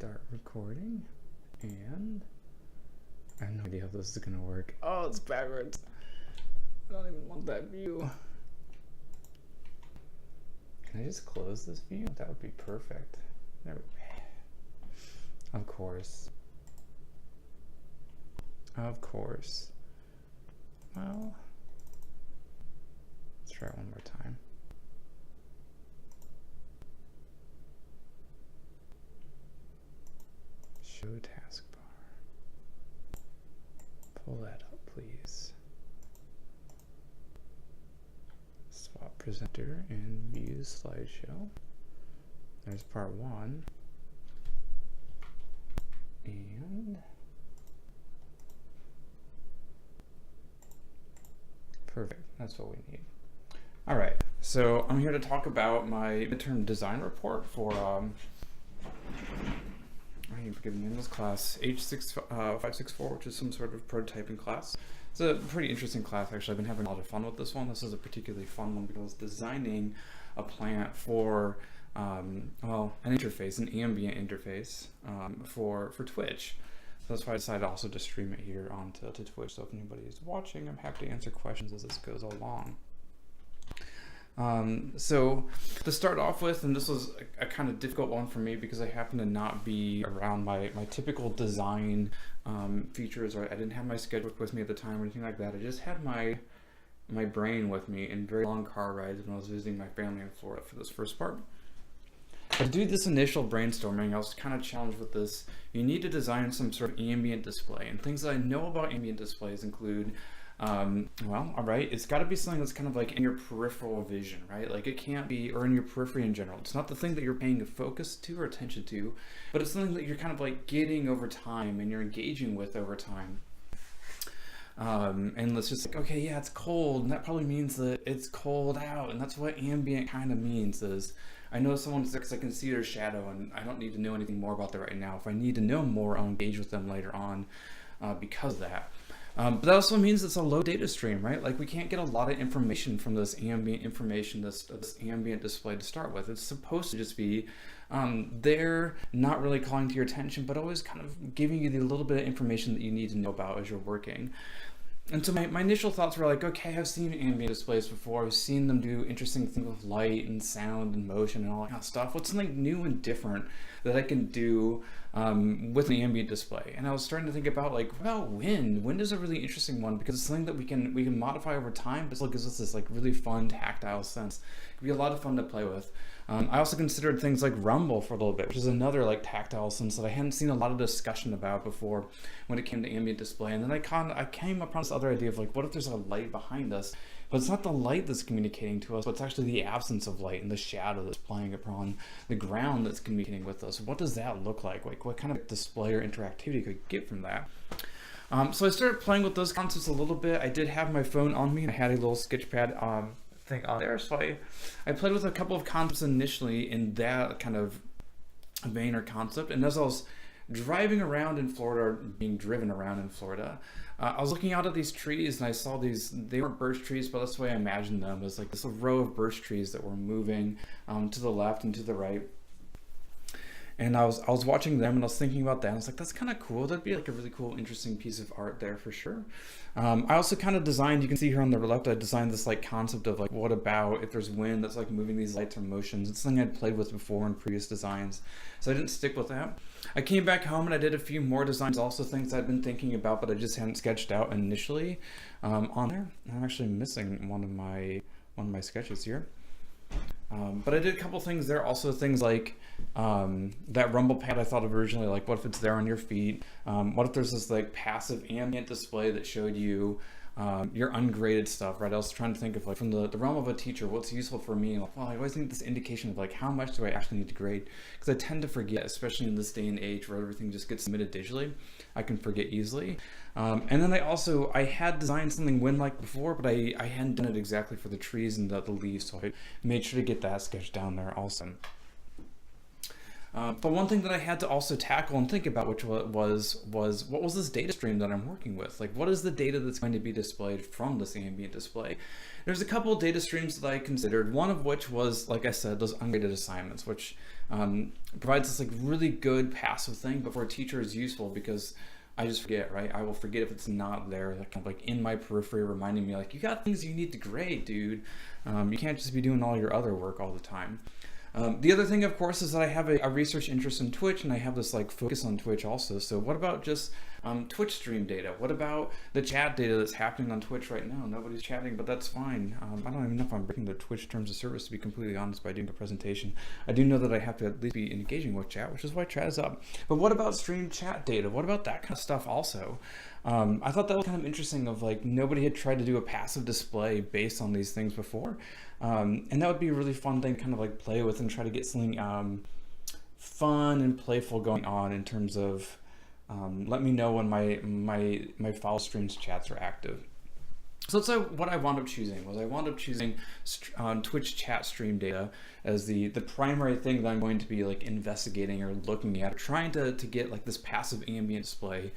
Start recording, and I have no idea how this is gonna work. Oh, it's backwards. I don't even want that view. Can I just close this view? That would be perfect. There we go. Of course. Of course. Well, let's try it one more time. Show taskbar. Pull that up, please. Swap presenter and view slideshow. There's part 1. And perfect. That's what we need. All right. So I'm here to talk about my midterm design report for I forget the name of this class, H564, which is some sort of prototyping class. It's a pretty interesting class, actually. I've been having a lot of fun with this one. This is a particularly fun one because designing a plant for, well, an interface, an ambient interface for Twitch. So that's why I decided also to stream it here onto Twitch. So if anybody is watching, I'm happy to answer questions as this goes along. So to start off with, and this was a kind of difficult one for me because I happen to not be around my typical design features, or I didn't have my sketchbook with me at the time or anything like that. I just had my brain with me in very long car rides when I was visiting my family in Florida for this first part. To do this initial brainstorming, I was kind of challenged with this. You need to design some sort of ambient display, and things that I know about ambient displays include well, all right, it's got to be something that's kind of like in your peripheral vision, right? Like it can't be, or in your periphery in general. It's not the thing that you're paying a focus to or attention to, but it's something that you're kind of like getting over time and you're engaging with over time. And let's just like, okay, yeah, it's cold, and that probably means that it's cold out, and that's what ambient kind of means. Is I know someone's there because I can see their shadow, and I don't need to know anything more about that right now. If I need to know more, I'll engage with them later on because of that. But that also means it's a low data stream, right? Like we can't get a lot of information from this ambient information, this ambient display to start with. It's supposed to just be there, not really calling to your attention, but always kind of giving you the little bit of information that you need to know about as you're working. And so my initial thoughts were like, okay, I've seen ambient displays before. I've seen them do interesting things with light and sound and motion and all that kind of stuff. What's something new and different that I can do with an ambient display? And I was starting to think about like, well, wind. Wind is a really interesting one because it's something that we can modify over time, but still gives us this like really fun tactile sense. It could be a lot of fun to play with. I also considered things like rumble for a little bit, which is another like tactile sense that I hadn't seen a lot of discussion about before when it came to ambient display. And then I came upon this other idea of like, what if there's a light behind us, but it's not the light that's communicating to us, but it's actually the absence of light and the shadow that's playing upon the ground that's communicating with us. What does that look like? Like what kind of display or interactivity could we get from that? So I started playing with those concepts a little bit. I did have my phone on me and I had a little sketchpad thing on there. So I played with a couple of concepts initially in that kind of vein or concept. And as I was driving around in Florida, or being driven around in Florida, I was looking out at these trees and I saw these, they weren't birch trees, but that's the way I imagined them, as like this row of birch trees that were moving to the left and to the right. And I was watching them and I was thinking about that. And I was like, that's kind of cool. That'd be like a really cool, interesting piece of art there for sure. I also kind of designed, you can see here on the left, I designed this like concept of like, what about if there's wind that's like moving these lights or motions? It's something I'd played with before in previous designs. So I didn't stick with that. I came back home and I did a few more designs, also things I'd been thinking about, but I just hadn't sketched out initially on there. I'm actually missing one of my sketches here. But I did a couple things there, also things like that rumble pad I thought of originally, like what if it's there on your feet? What if there's this like passive ambient display that showed you your ungraded stuff, right? I was trying to think of like from the realm of a teacher, what's useful for me? Like, well, I always need this indication of like how much do I actually need to grade? Because I tend to forget, especially in this day and age where everything just gets submitted digitally. I can forget easily. And then I had designed something wind-like before, but I hadn't done it exactly for the trees and the leaves, so I made sure to get that sketch down there also. But one thing that I had to also tackle and think about, which was what was this data stream that I'm working with? Like, what is the data that's going to be displayed from this ambient display? There's a couple of data streams that I considered, one of which was, like I said, those ungraded assignments, which provides this like really good passive thing, but for a teacher is useful because I just forget, right? I will forget if it's not there, like, kind of like in my periphery, reminding me like, you got things you need to grade, dude. You can't just be doing all your other work all the time. The other thing, of course, is that I have a research interest in Twitch, and I have this like focus on Twitch also. So what about just Twitch stream data? What about the chat data that's happening on Twitch right now? Nobody's chatting, but that's fine. I don't even know if I'm breaking the Twitch terms of service, to be completely honest, by doing a presentation. I do know that I have to at least be engaging with chat, which is why chat is up. But what about stream chat data? What about that kind of stuff also? I thought that was kind of interesting, of like, nobody had tried to do a passive display based on these things before. And that would be a really fun thing to kind of like play with and try to get something fun and playful going on in terms of let me know when my file streams chats are active. So that's what I wound up choosing. I wound up choosing Twitch chat stream data as the primary thing that I'm going to be like investigating or looking at, trying to get like this passive ambient display.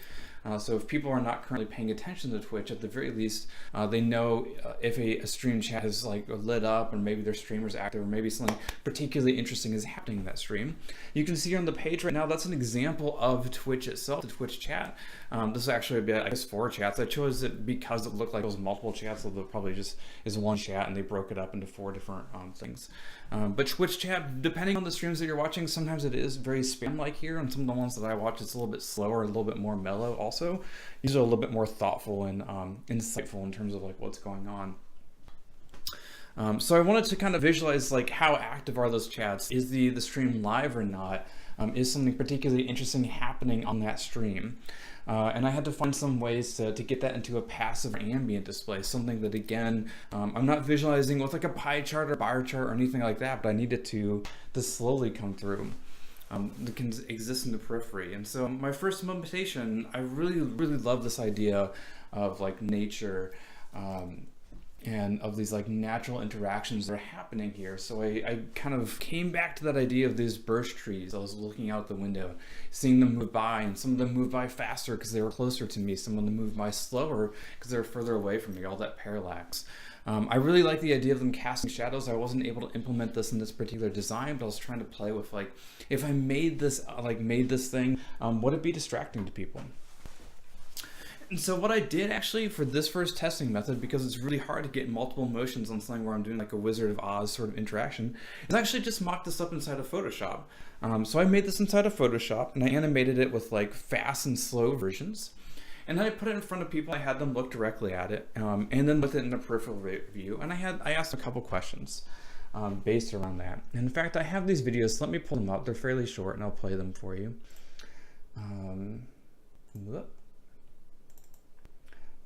So if people are not currently paying attention to Twitch, at the very least, they know if a stream chat is like lit up, or maybe their streamer's active, or maybe something particularly interesting is happening in that stream. You can see on the page right now, that's an example of Twitch itself, the Twitch chat. This is actually, I guess, 4 chats. I chose it because it looked like it was multiple chats, so there probably just is one chat, and they broke it up into 4 different things. But Twitch chat, depending on the streams that you're watching, sometimes it is very spam-like here, and some of the ones that I watch, it's a little bit slower, a little bit more mellow also. These are a little bit more thoughtful and insightful in terms of like what's going on. So I wanted to kind of visualize like how active are those chats? Is the stream live or not? Is something particularly interesting happening on that stream? And I had to find some ways to get that into a passive or ambient display, something that, again, I'm not visualizing with like a pie chart or bar chart or anything like that, but I needed to slowly come through. That can exist in the periphery. And so my first implementation, I really love this idea of like nature and of these like natural interactions that are happening here. So I kind of came back to that idea of these birch trees. I was looking out the window, seeing them move by, and some of them move by faster because they were closer to me. Some of them move by slower because they were further away from me, all that parallax. I really like the idea of them casting shadows. I wasn't able to implement this in this particular design, but I was trying to play with like, if I made this thing, would it be distracting to people? And so what I did actually for this first testing method, because it's really hard to get multiple motions on something where I'm doing like a Wizard of Oz sort of interaction, is actually just mock this up inside of Photoshop. So I made this inside of Photoshop, and I animated it with like fast and slow versions. And then I put it in front of people. I had them look directly at it, and then with it in a peripheral view. And I asked a couple questions based around that. And in fact, I have these videos. Let me pull them up. They're fairly short, and I'll play them for you.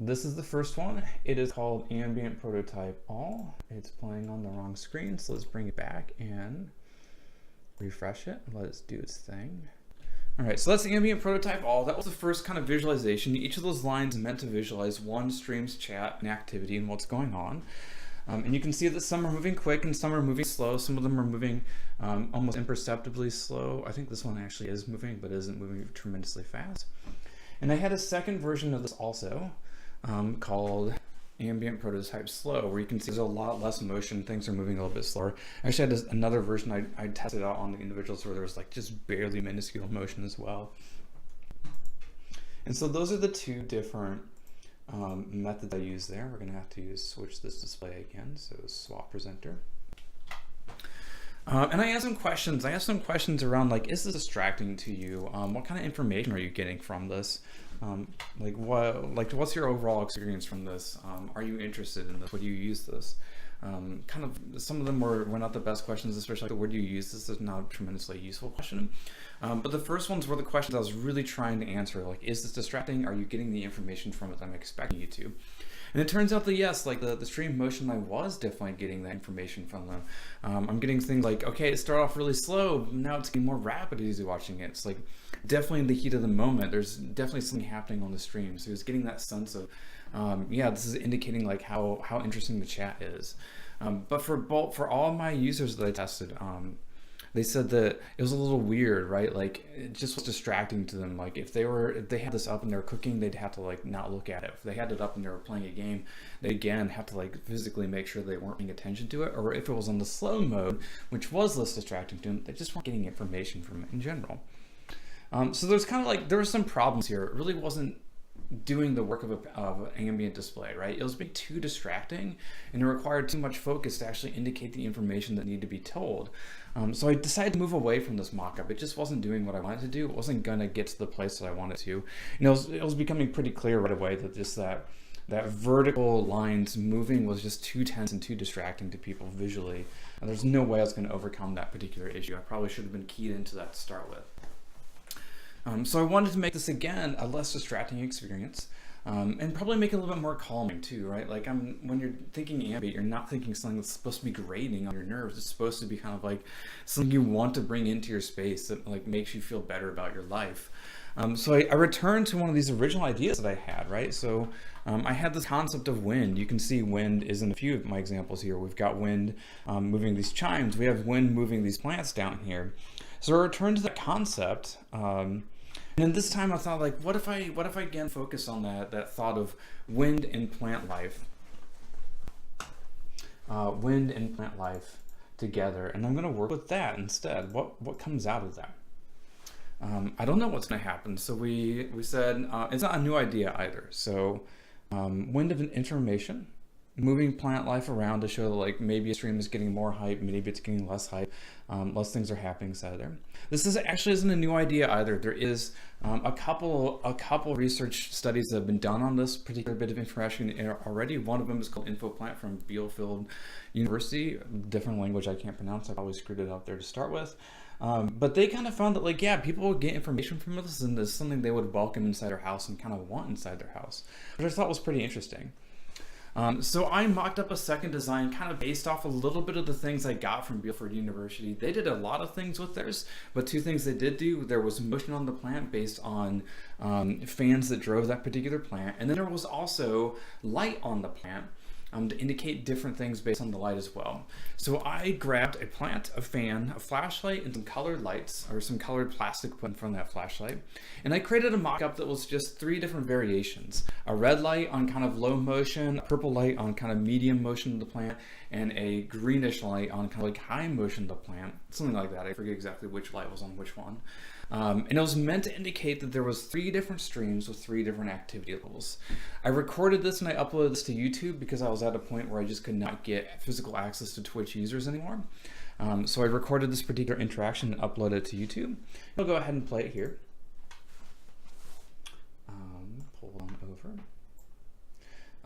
This is the first one. It is called Ambient Prototype All. It's playing on the wrong screen, so let's bring it back and refresh it and let it do its thing. All right, so that's the Ambient Prototype All. That was the first kind of visualization. Each of those lines is meant to visualize one stream's chat and activity and what's going on. And you can see that some are moving quick and some are moving slow. Some of them are moving almost imperceptibly slow. I think this one actually is moving, but isn't moving tremendously fast. And I had a second version of this also called Ambient Prototype Slow, where you can see there's a lot less motion. Things are moving a little bit slower. I actually had another version I tested out on the individuals where there was like just barely minuscule motion as well. And so those are the 2 different methods I use there. We're going to have to switch this display again. So swap presenter. And I asked some questions. I asked some questions around like, is this distracting to you? What kind of information are you getting from this? What's your overall experience from this? Are you interested in this? Would you use this? Kind of some of them were not the best questions, especially like, where do you use this? Is not a tremendously useful question. But the first ones were the questions I was really trying to answer. Like, is this distracting? Are you getting the information from it that I'm expecting you to? And it turns out that yes, like the stream motion, I was definitely getting that information from them. I'm getting things like, okay, it started off really slow, now it's getting more rapid as you're watching it. It's like definitely in the heat of the moment, there's definitely something happening on the stream. So it's getting that sense of, yeah, this is indicating like how interesting the chat is. But for all my users that I tested, they said that it was a little weird, right? Like it just was distracting to them. Like if they had this up and they were cooking, they'd have to like not look at it. If they had it up and they were playing a game, they again have to like physically make sure they weren't paying attention to it. Or if it was on the slow mode, which was less distracting to them, they just weren't getting information from it in general. So there's kind of like, there were some problems here. It really wasn't doing the work of an ambient display, right? It was being too distracting and it required too much focus to actually indicate the information that needed to be told. So I decided to move away from this mock-up. It just wasn't doing what I wanted to do. It wasn't gonna get to the place that I wanted to. You know, it was becoming pretty clear right away that just that vertical lines moving was just too tense and too distracting to people visually. And there's no way I was gonna overcome that particular issue. I probably should have been keyed into that to start with. So I wanted to make this, again, a less distracting experience, and probably make it a little bit more calming too, right? Like when you're thinking ambient, you're not thinking something that's supposed to be grating on your nerves. It's supposed to be kind of like something you want to bring into your space that like makes you feel better about your life. So I returned to one of these original ideas that I had, right? So I had this concept of wind. You can see wind is in a few of my examples here. We've got wind moving these chimes. We have wind moving these plants down here. So I returned to that concept. And then this time I thought, like, what if I again focus on that thought of wind and plant life, wind and plant life together, and I'm going to work with that instead. What comes out of that? I don't know what's going to happen. So we said it's not a new idea either. So wind of an information, moving plant life around to show like maybe a stream is getting more hype, maybe it's getting less hype, less things are happening inside there. This actually isn't a new idea either. There is a couple research studies that have been done on this particular bit of information already. One of them is called InfoPlant from Bielefeld University, different language I can't pronounce. I probably screwed it up there to start with. But they kind of found that like, yeah, people would get information from this and this is something they would welcome inside their house and kind of want inside their house, which I thought was pretty interesting. So I mocked up a second design kind of based off a little bit of the things I got from Bielefeld University. They did a lot of things with theirs, but two things they did do, there was motion on the plant based on fans that drove that particular plant. And then there was also light on the plant to indicate different things based on the light as well. So I grabbed a plant, a fan, a flashlight, and some colored lights, or some colored plastic put in front of that flashlight. And I created a mock-up that was just 3 different variations. A red light on kind of low motion, a purple light on kind of medium motion of the plant, and a greenish light on kind of like high motion of the plant. Something like that. I forget exactly which light was on which one. And it was meant to indicate that there was 3 different streams with 3 different activity levels. I recorded this and I uploaded this to YouTube because I was at a point where I just could not get physical access to Twitch users anymore. So I recorded this particular interaction and uploaded it to YouTube. I'll go ahead and play it here. Pull on over.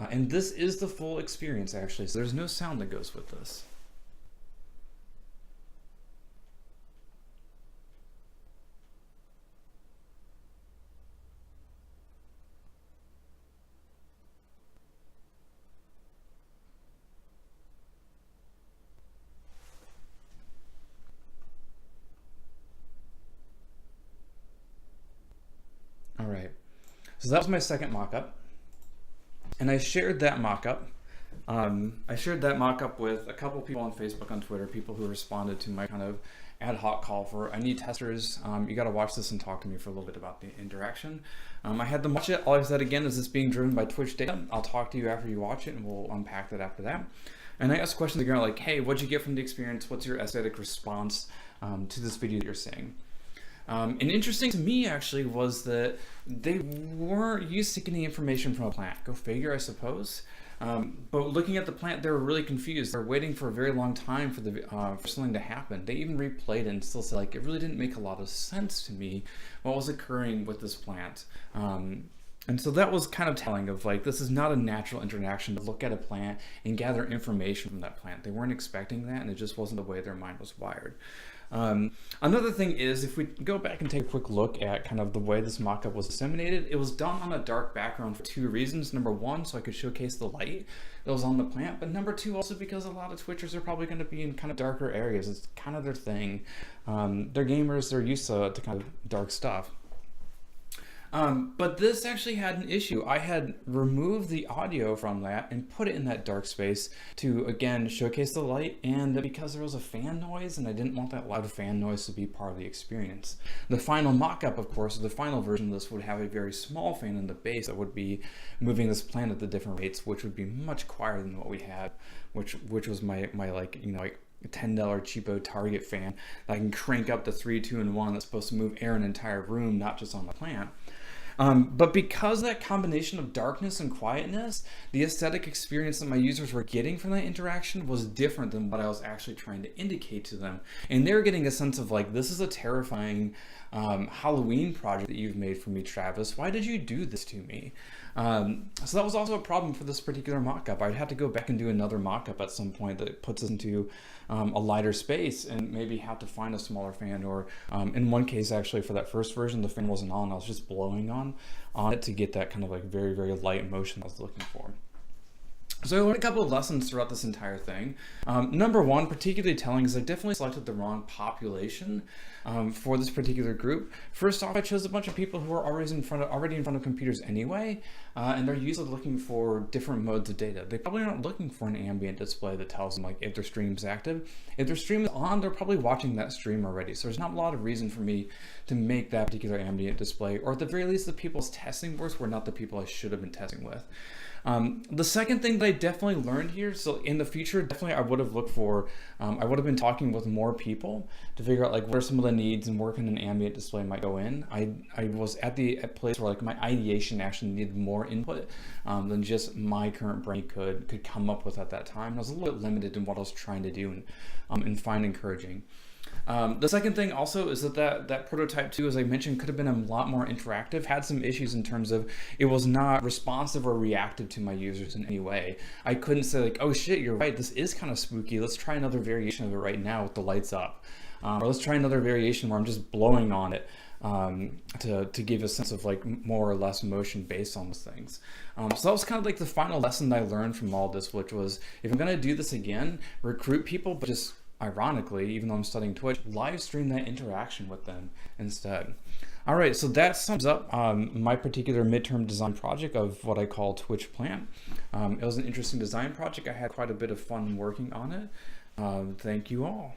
And this is the full experience actually, so there's no sound that goes with this. All right, so that was my second mock-up, and I shared that mock-up. With a couple people on Facebook, on Twitter, people who responded to my kind of ad hoc call for I need testers. You got to watch this and talk to me for a little bit about the interaction. I had them watch it. All I said again is this being driven by Twitch data. I'll talk to you after you watch it, and we'll unpack that after that. And I asked questions again like, hey, what'd you get from the experience? What's your aesthetic response to this video that you're seeing? And interesting to me actually was that they weren't used to getting information from a plant. Go figure, I suppose. But looking at the plant, they were really confused. They're waiting for a very long time for something to happen. They even replayed it and still said like, it really didn't make a lot of sense to me what was occurring with this plant. And so that was kind of telling of like, this is not a natural interaction to look at a plant and gather information from that plant. They weren't expecting that, and it just wasn't the way their mind was wired. Another thing is, if we go back and take a quick look at kind of the way this mock-up was disseminated, it was done on a dark background for 2 reasons. Number 1, so I could showcase the light that was on the plant, but number 2, also because a lot of Twitchers are probably going to be in kind of darker areas. It's kind of their thing. They're gamers, they're used to kind of dark stuff. But this actually had an issue. I had removed the audio from that and put it in that dark space to, again, showcase the light, and because there was a fan noise and I didn't want that loud fan noise to be part of the experience. The final mock-up, of course, the final version of this would have a very small fan in the base that would be moving this plant at the different rates, which would be much quieter than what we had, which was my like, you know, like $10 cheapo Target fan that I can crank up to 3, 2, and 1 that's supposed to move air in an entire room, not just on the plant. But because of that combination of darkness and quietness, the aesthetic experience that my users were getting from that interaction was different than what I was actually trying to indicate to them. And they're getting a sense of like, this is a terrifying Halloween project that you've made for me, Travis. Why did you do this to me? So that was also a problem for this particular mock-up. I'd have to go back and do another mock-up at some point that puts us into a lighter space and maybe have to find a smaller fan, or in one case actually for that first version the fan wasn't on, I was just blowing on it to get that kind of like very, very light motion I was looking for. So I learned a couple of lessons throughout this entire thing. Number one, particularly telling, is I definitely selected the wrong population for this particular group. First off, I chose a bunch of people who are already in front of computers anyway, and they're usually looking for different modes of data. They probably aren't looking for an ambient display that tells them like if their stream's active. If their stream is on, they're probably watching that stream already. So there's not a lot of reason for me to make that particular ambient display, or at the very least the people I was testing with were not the people I should have been testing with. The second thing that I definitely learned here, so in the future, definitely I would have looked for, I would have been talking with more people to figure out like what are some of the needs and where can an ambient display might go in. I was at the place where like my ideation actually needed more input than just my current brain could come up with at that time. I was a little bit limited in what I was trying to do and find encouraging. The second thing also is that prototype 2, as I mentioned, could have been a lot more interactive, had some issues in terms of it was not responsive or reactive to my users in any way. I couldn't say like, oh shit, you're right, this is kind of spooky, let's try another variation of it right now with the lights up. Or let's try another variation where I'm just blowing on it to give a sense of like more or less motion based on those things. So that was kind of like the final lesson that I learned from all this, which was if I'm going to do this again, recruit people, but just ironically, even though I'm studying Twitch, live stream that interaction with them instead. All right, so that sums up my particular midterm design project of what I call Twitch Plant. It was an interesting design project. I had quite a bit of fun working on it. Thank you all.